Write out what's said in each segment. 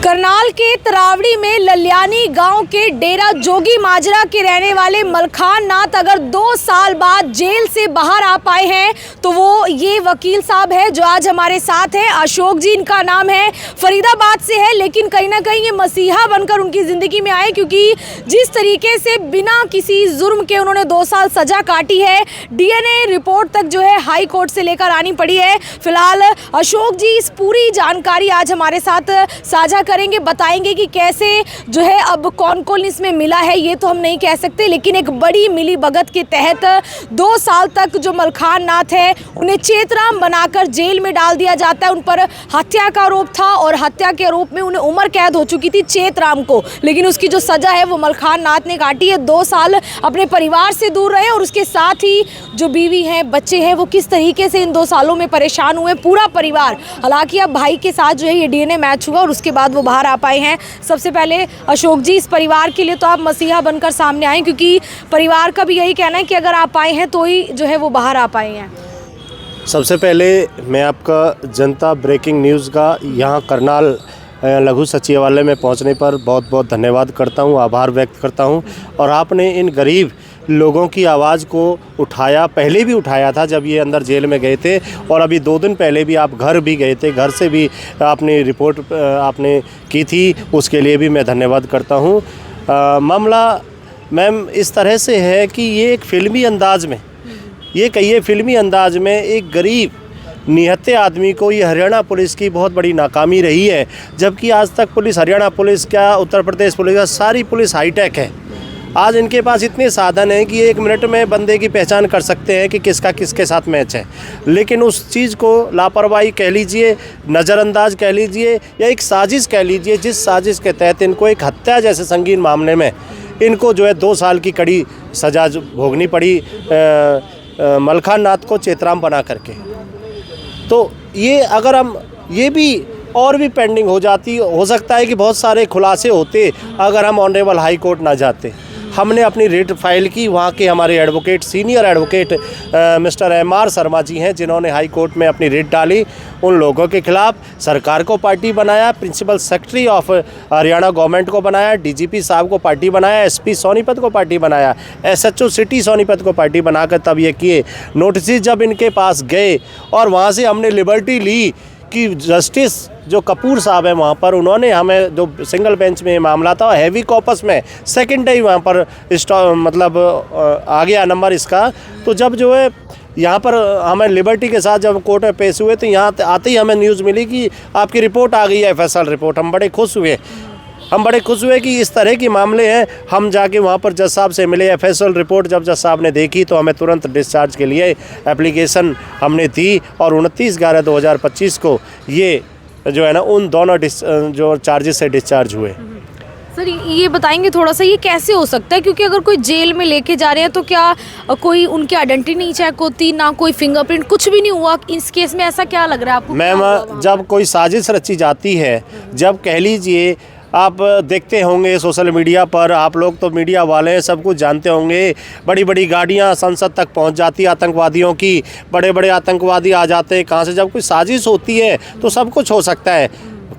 करनाल के तरावड़ी में लल्यानी गांव के डेरा जोगी माजरा के रहने वाले मलखान नाथ अगर 2 साल बाद जेल से बाहर आ पाए हैं तो वो ये वकील साहब है जो आज हमारे साथ है। अशोक जी इनका नाम है, फरीदाबाद से है, लेकिन कहीं ना कहीं ये मसीहा बनकर उनकी ज़िंदगी में आए, क्योंकि जिस तरीके से बिना किसी जुर्म के उन्होंने 2 साल सज़ा काटी है, DNA रिपोर्ट तक जो है हाई कोर्ट से लेकर आनी पड़ी है। फिलहाल अशोक जी इस पूरी जानकारी आज हमारे साथ साझा करेंगे, बताएंगे कि कैसे जो है अब कौन कौन इसमें मिला है ये तो हम नहीं कह सकते, लेकिन एक बड़ी मिली भगत के तहत 2 साल तक जो मलखान नाथ है उन्हें चेतराम बनाकर जेल में डाल दिया जाता है। उन पर हत्या का आरोप था और हत्या के आरोप में उन्हें उम्र कैद हो चुकी थी चेतराम को, लेकिन उसकी जो सज़ा है वो मलखान नाथ ने काटी है। 2 साल अपने परिवार से दूर रहे और उसके साथ ही जो बीवी हैं, बच्चे हैं, वो किस तरीके से इन 2 सालों में परेशान हुए पूरा परिवार। हालांकि अब भाई के साथ जो है ये DNA मैच हुआ और उसके बाद वो बाहर आ पाए हैं। सबसे पहले अशोक जी, इस परिवार के लिए तो आप मसीहा बनकर सामने आए, क्योंकि परिवार का भी यही कहना है कि अगर आप आए हैं तो ही जो है वो बाहर आ पाए हैं। सबसे पहले मैं आपका जनता ब्रेकिंग न्यूज़ का यहाँ करनाल लघु सचिवालय में पहुँचने पर बहुत बहुत धन्यवाद करता हूँ, आभार व्यक्त करता हूँ। और आपने इन गरीब लोगों की आवाज़ को उठाया, पहले भी उठाया था जब ये अंदर जेल में गए थे, और अभी 2 दिन पहले भी आप घर भी गए थे, घर से भी आपने रिपोर्ट आपने की थी, उसके लिए भी मैं धन्यवाद करता हूँ। मामला मैम इस तरह से है कि ये एक फ़िल्मी अंदाज में, ये कहिए फ़िल्मी अंदाज में एक गरीब निहत्थे आदमी को ये हरियाणा पुलिस की बहुत बड़ी नाकामी रही है। जबकि आज तक पुलिस, हरियाणा पुलिस क्या, उत्तर प्रदेश पुलिस का, सारी पुलिस हाईटेक है। आज इनके पास इतने साधन हैं कि 1 मिनट में बंदे की पहचान कर सकते हैं कि किसका किसके साथ मैच है, लेकिन उस चीज़ को लापरवाही कह लीजिए, नज़रअंदाज कह लीजिए, या एक साजिश कह लीजिए, जिस साजिश के तहत इनको एक हत्या जैसे संगीन मामले में इनको जो है 2 साल की कड़ी सज़ा भोगनी पड़ी मलखान नाथ को चेतराम बना करके। तो ये अगर हम ये भी और भी पेंडिंग हो जाती, हो सकता है कि बहुत सारे खुलासे होते अगर हम ऑनरेबल हाई कोर्ट ना जाते। हमने अपनी रिट फाइल की, वहाँ के हमारे advocate, senior advocate mister MR Sharma ji हैं जिन्होंने हाई कोर्ट में अपनी रिट डाली। उन लोगों के खिलाफ सरकार को पार्टी बनाया, principal secretary of Haryana government को बनाया, DGP साहब को पार्टी बनाया, SP सोनीपत को पार्टी बनाया, SHO सिटी सोनीपत को पार्टी बनाकर तब ये किए। नोटिस जब इनके पास गए और वहाँ से हमने लिबर्टी ली कि जस्टिस जो कपूर साहब हैं वहाँ पर, उन्होंने हमें जो सिंगल बेंच में मामला था हैवी कॉपस में सेकंड डे वहाँ पर मतलब आ गया नंबर इसका। तो जब जो है यहाँ पर हमें लिबर्टी के साथ जब कोर्ट में पेश हुए तो यहाँ आते ही हमें न्यूज़ मिली कि आपकी रिपोर्ट आ गई है, FSL रिपोर्ट। हम बड़े खुश हुए कि इस तरह के मामले हैं। हम जाके वहाँ पर जज साहब से मिले, FSL रिपोर्ट जब जज साहब ने देखी तो हमें तुरंत डिस्चार्ज के लिए एप्लीकेशन हमने दी और 29/11/2025 को ये जो है ना उन दोनों जो चार्जेस से डिस्चार्ज हुए। सर ये बताएंगे थोड़ा सा, ये कैसे हो सकता है, क्योंकि अगर कोई जेल में लेके जा रहे हैं तो क्या कोई उनकी आइडेंटिटी नहीं चेक होती, ना कोई फिंगरप्रिंट, कुछ भी नहीं हुआ इस केस में? ऐसा क्या लग रहा है आपको? मैम जब कोई साजिश रची जाती है, जब कह लीजिए आप देखते होंगे सोशल मीडिया पर, आप लोग तो मीडिया वाले हैं, सब कुछ जानते होंगे, बड़ी बड़ी गाड़ियां संसद तक पहुंच जाती है आतंकवादियों की, बड़े बड़े आतंकवादी आ जाते हैं कहां से। जब कोई साजिश होती है तो सब कुछ हो सकता है,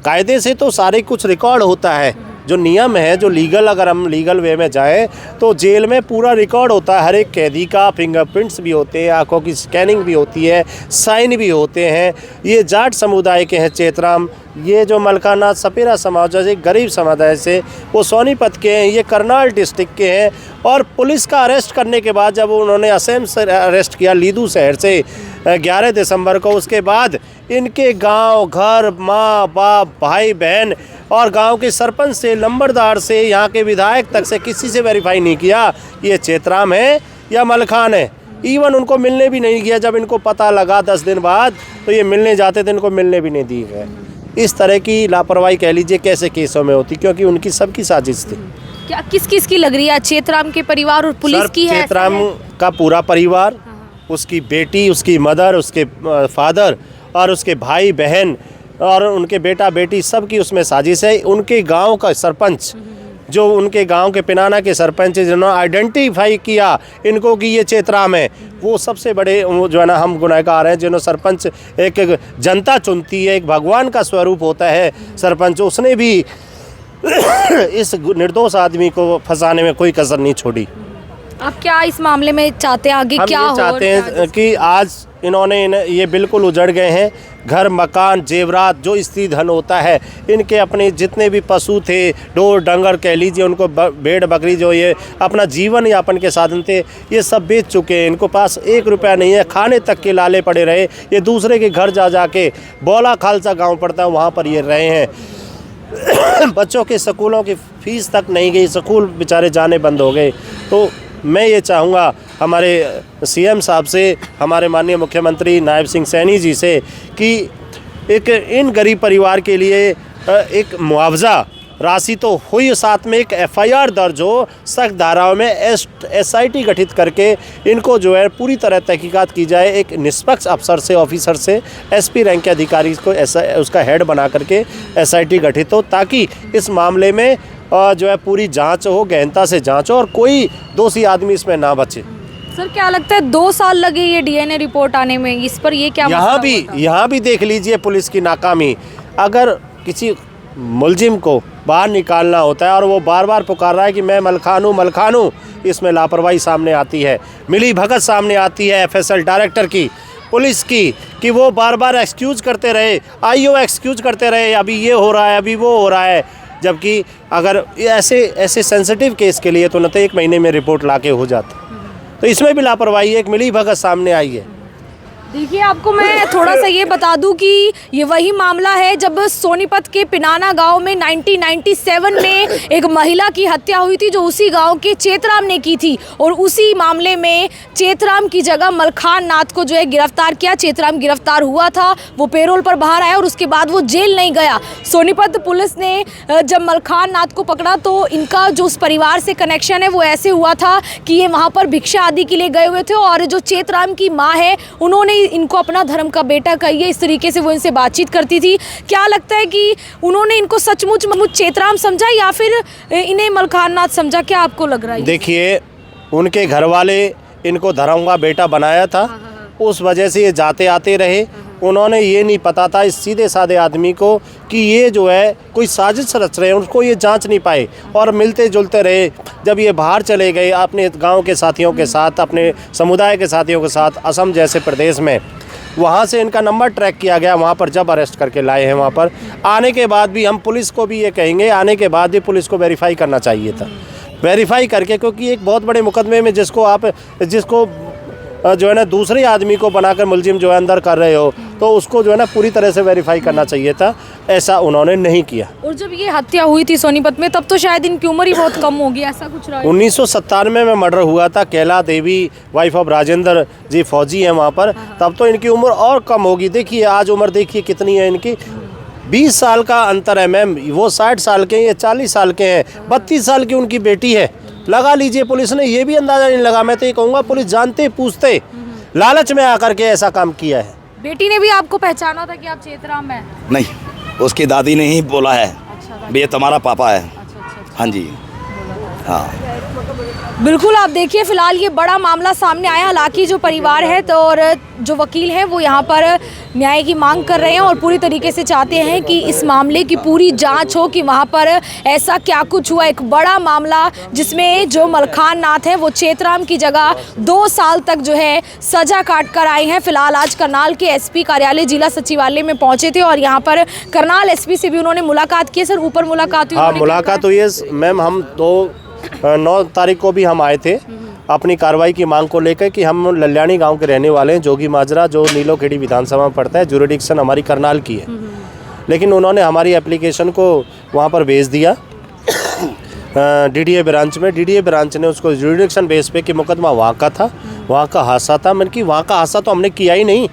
कायदे से तो सारे कुछ रिकॉर्ड होता है। जो नियम है, जो लीगल, अगर हम लीगल वे में जाएं तो जेल में पूरा रिकॉर्ड होता है, हर एक कैदी का फिंगरप्रिंट्स भी होते हैं, आंखों की स्कैनिंग भी होती है, साइन भी होते हैं। ये जाट समुदाय के हैं चेतराम, ये जो मलखान नाथ सपेरा समाज जैसे गरीब समुदाय से, वो सोनीपत के हैं, ये करनाल डिस्ट्रिक्ट के हैं। और पुलिस का अरेस्ट करने के बाद जब उन्होंने असम से अरेस्ट किया, लीदू शहर से 11 दिसंबर को, उसके बाद इनके गांव, घर, माँ बाप, भाई बहन और गांव के सरपंच से, नंबरदार से, यहाँ के विधायक तक से किसी से वेरीफाई नहीं किया ये चेतराम है या मलखान है। इवन उनको मिलने भी नहीं किया। जब इनको पता लगा 10 दिन बाद तो ये मिलने जाते थे, इनको मिलने भी नहीं दी गए। इस तरह की लापरवाही कह लीजिए कैसे केसों में होती, क्योंकि उनकी सबकी साजिश थी। क्या किस की लग रही है? चेतराम के परिवार और पुलिस की है? चेतराम का पूरा परिवार, उसकी बेटी, उसकी मदर, उसके फादर और उसके भाई बहन और उनके बेटा बेटी, सबकी उसमें साजिश है। उनके गांव का सरपंच जो उनके गांव के पिनाना के सरपंच जिन्होंने आइडेंटिफाई किया इनको कि ये चेतराम है, वो सबसे बड़े वो जो है ना हम गुनहगार हैं। जिन्होंने सरपंच एक जनता चुनती है, एक भगवान का स्वरूप होता है सरपंच, उसने भी इस निर्दोष आदमी को फंसाने में कोई कसर नहीं छोड़ी। आप क्या इस मामले में चाहते हैं, आगे हम क्या ये हो? चाहते हैं कि आज इन्होंने ये बिल्कुल उजड़ गए हैं, घर मकान जेवरात जो स्त्री धन होता है, इनके अपने जितने भी पशु थे, ढोर डंगर कह लीजिए, उनको भेड़ बकरी जो ये अपना जीवन यापन के साधन थे, ये सब बेच चुके हैं। इनको पास 1 रुपया नहीं है, खाने तक के लाले पड़े रहे। ये दूसरे के घर जा जाके बौला खालसा गांव पड़ता है, वहाँ पर ये रहे हैं। बच्चों के स्कूलों की फीस तक नहीं गई, स्कूल बेचारे जाने बंद हो गए। तो मैं ये चाहूँगा हमारे सीएम साहब से, हमारे माननीय मुख्यमंत्री नायब सिंह सैनी जी से कि एक इन गरीब परिवार के लिए एक मुआवजा राशि तो हुई, साथ में एक एफआईआर दर्ज हो, सख्त धाराओं में एसआईटी गठित करके इनको जो है पूरी तरह तहकीकात की जाए। एक निष्पक्ष अफसर से, ऑफिसर से, एसपी रैंक के अधिकारी को उसका हेड बना करके एसआईटी गठित हो, ताकि इस मामले में जो है पूरी जांच हो, गहनता से जांच हो और कोई दोषी आदमी इसमें ना बचे। सर क्या लगता है 2 साल लगे ये डीएनए रिपोर्ट आने में, इस पर ये क्या यहाँ भी देख लीजिए पुलिस की नाकामी। अगर किसी मुलजिम को बाहर निकालना होता है और वो बार बार पुकार रहा है कि मैं मलखान हूँ, इसमें लापरवाही सामने आती है, मिली भगत सामने आती है एफएसएल डायरेक्टर की, पुलिस की, कि वो बार बार एक्सक्यूज़ करते रहे, आईओ एक्सक्यूज़ करते रहे, अभी ये हो रहा है, अभी वो हो रहा है। जबकि अगर ऐसे सेंसिटिव केस के लिए तो न तो 1 महीने में रिपोर्ट लाके हो जाती, तो इसमें भी लापरवाही, एक मिली भगत सामने आई है। देखिए आपको मैं थोड़ा सा ये बता दूं कि ये वही मामला है जब सोनीपत के पिनाना गांव में 1997 में एक महिला की हत्या हुई थी, जो उसी गांव के चेतराम ने की थी, और उसी मामले में चेतराम की जगह मलखान नाथ को जो है गिरफ्तार किया। चेतराम गिरफ्तार हुआ था, वो पेरोल पर बाहर आया और उसके बाद वो जेल नहीं गया। सोनीपत पुलिस ने जब मलखान नाथ को पकड़ा तो इनका जो उस परिवार से कनेक्शन है वो ऐसे हुआ था कि ये वहाँ पर भिक्षा आदि के लिए गए हुए थे, और जो चेतराम की माँ है उन्होंने इनको अपना धर्म का बेटा कहिए, इस तरीके से वो इनसे बातचीत करती थी। क्या लगता है कि उन्होंने इनको सचमुच चेतराम समझा या फिर इन्हें मलखान नाथ समझा, क्या आपको लग रहा है? देखिए, उनके घर वाले इनको धर्म का बेटा बनाया था, उस वजह से ये जाते आते रहे। उन्होंने ये नहीं पता था इस सीधे साधे आदमी को कि ये जो है कोई साजिश रच रहे हैं, उसको ये जांच नहीं पाए और मिलते जुलते रहे। जब ये बाहर चले गए अपने गांव के साथियों के साथ, अपने समुदाय के साथियों के साथ असम जैसे प्रदेश में, वहाँ से इनका नंबर ट्रैक किया गया, वहाँ पर जब अरेस्ट करके लाए हैं, वहाँ पर आने के बाद भी हम पुलिस को भी ये कहेंगे, आने के बाद भी पुलिस को वेरीफाई करना चाहिए था, वेरीफाई करके, क्योंकि एक बहुत बड़े मुकदमे में जिसको जो है ना दूसरे आदमी को बनाकर मुलजिम जो है अंदर कर रहे हो, तो उसको जो है ना पूरी तरह से वेरीफाई करना चाहिए था। ऐसा उन्होंने नहीं किया। और जब ये हत्या हुई थी सोनीपत में, तब तो शायद इनकी उम्र ही बहुत कम होगी, ऐसा कुछ रहा है। 1997 में मर्डर हुआ था। कैला देवी वाइफ ऑफ राजेंद्र जी फौजी हैं वहाँ पर, तब तो इनकी उम्र और कम होगी। देखिए आज उम्र देखिए कितनी है इनकी, 20 साल का अंतर है मैम। वो 60 साल के हैं, ये 40 साल के हैं, 32 साल की उनकी बेटी है। लगा लीजिए, पुलिस ने ये भी अंदाज़ा नहीं लगा। मैं तो ये कहूँगा पुलिस जानते पूछते लालच में आकर के ऐसा काम किया है। बेटी ने भी आपको पहचाना था कि आप चेतराम हैं? नहीं, उसकी दादी ने ही बोला है। अच्छा, ये तुम्हारा पापा है। अच्छा। हाँ जी, हाँ। बिल्कुल, आप देखिए फिलहाल ये बड़ा मामला सामने आया। हालांकि जो परिवार है तो और जो वकील हैं वो यहाँ पर न्याय की मांग कर रहे हैं और पूरी तरीके से चाहते हैं कि इस मामले की पूरी जांच हो कि वहाँ पर ऐसा क्या कुछ हुआ। एक बड़ा मामला जिसमें जो मलखान नाथ है वो चेतराम की जगह 2 साल तक जो है सजा काट कर आए हैं। फिलहाल आज करनाल के एसपी कार्यालय जिला सचिवालय में पहुंचे थे और यहाँ पर करनाल एसपी से भी उन्होंने मुलाकात की। सर ऊपर मुलाकात हुई? हाँ, मुलाकात हुई है मैम। हम 9 तारीख को भी हम आए थे अपनी कार्रवाई की मांग को लेकर कि हम लल्याणी गांव के रहने वाले हैं। जोगी माजरा जो नीलोखेड़ी विधानसभा में पड़ता है, जुरिडिक्शन हमारी करनाल की है, लेकिन उन्होंने हमारी एप्लीकेशन को वहां पर भेज दिया डीडीए ब्रांच में। डीडीए ब्रांच ने उसको जुरिडिक्शन बेस पे कि मुकदमा वहाँ का था, वहाँ का हादसा था। मैंने कि वहाँ का हादसा तो हमने किया ही नहीं,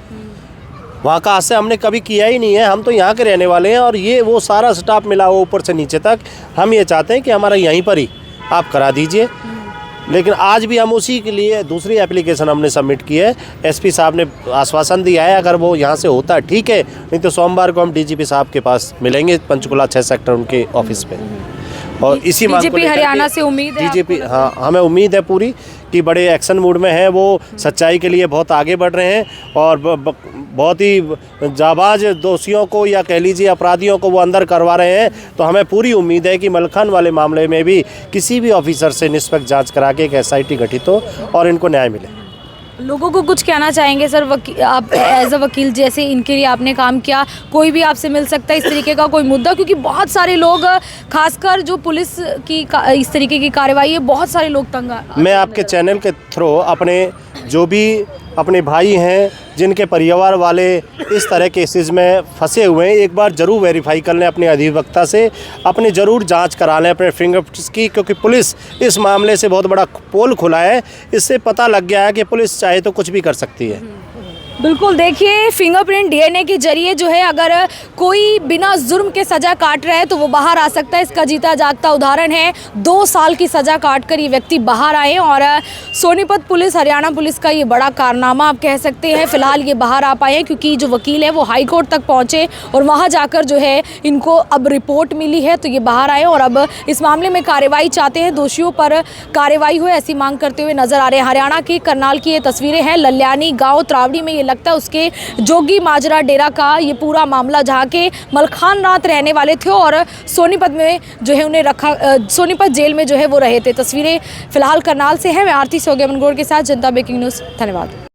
वहाँ का हादसा हमने कभी किया ही नहीं है। हम तो यहाँ के रहने वाले हैं और ये वो सारा स्टाफ मिला हुआ ऊपर से नीचे तक। हम ये चाहते हैं कि हमारा यहीं पर ही आप करा दीजिए। लेकिन आज भी हम उसी के लिए दूसरी एप्लीकेशन हमने सबमिट की है। एसपी साहब ने आश्वासन दिया है अगर वो यहाँ से होता है ठीक है, नहीं तो सोमवार को हम डीजीपी साहब के पास मिलेंगे, पंचकुला 6 सेक्टर उनके ऑफिस पे। और इसी मांग को बीजेपी लेकर हरियाणा के से उम्मीद है बीजेपी, आपको? हाँ, हमें उम्मीद है पूरी कि बड़े एक्शन मूड में हैं, वो सच्चाई के लिए बहुत आगे बढ़ रहे हैं और बहुत ही जाबाज दोषियों को या कह लीजिए अपराधियों को वो अंदर करवा रहे हैं। तो हमें पूरी उम्मीद है कि मलखान वाले मामले में भी किसी भी ऑफिसर से निष्पक्ष जांच करा के एक SIT गठित हो और इनको न्याय मिले। लोगों को कुछ कहना चाहेंगे सर? आप एज अ वकील जैसे इनके लिए आपने काम किया, कोई भी आपसे मिल सकता है इस तरीके का कोई मुद्दा, क्योंकि बहुत सारे लोग, खासकर जो पुलिस की इस तरीके की कार्रवाई है, बहुत सारे लोग तंग मैं आपके चैनल के थ्रू जो भी अपने भाई हैं जिनके परिवार वाले इस तरह केसेस में फंसे हुए हैं, एक बार ज़रूर वेरीफाई कर लें अपने अधिवक्ता से, अपने ज़रूर जांच करा लें अपने फिंगरप्रिंट्स की, क्योंकि पुलिस इस मामले से बहुत बड़ा पोल खुला है। इससे पता लग गया है कि पुलिस चाहे तो कुछ भी कर सकती है। बिल्कुल, देखिए फिंगरप्रिंट DNA के जरिए जो है अगर कोई बिना जुर्म के सज़ा काट रहा है तो वो बाहर आ सकता है। इसका जीता जागता उदाहरण है, 2 साल की सज़ा काट कर ये व्यक्ति बाहर आए और सोनीपत पुलिस, हरियाणा पुलिस का ये बड़ा कारनामा आप कह सकते हैं। फिलहाल ये बाहर आ पाए हैं क्योंकि जो वकील है वो हाई कोर्ट तक पहुँचे और वहाँ जाकर जो है इनको अब रिपोर्ट मिली है, तो ये बाहर आए और अब इस मामले में कार्रवाई चाहते हैं, दोषियों पर कार्रवाई हो ऐसी मांग करते हुए नजर आ रहे हैं। हरियाणा के करनाल की ये तस्वीरें हैं, लल्यानी गाँव त्रावड़ी में, ये लगता है उसके जोगी माजरा डेरा का ये पूरा मामला, जहाँ के मलखान नाथ रहने वाले थे और सोनीपत में जो है उन्हें सोनीपत जेल में जो है वो रहे थे। तस्वीरें फिलहाल करनाल से हैं। मैं आरती सोगेमनगौड़ के साथ जनता ब्रेकिंग न्यूज़। धन्यवाद।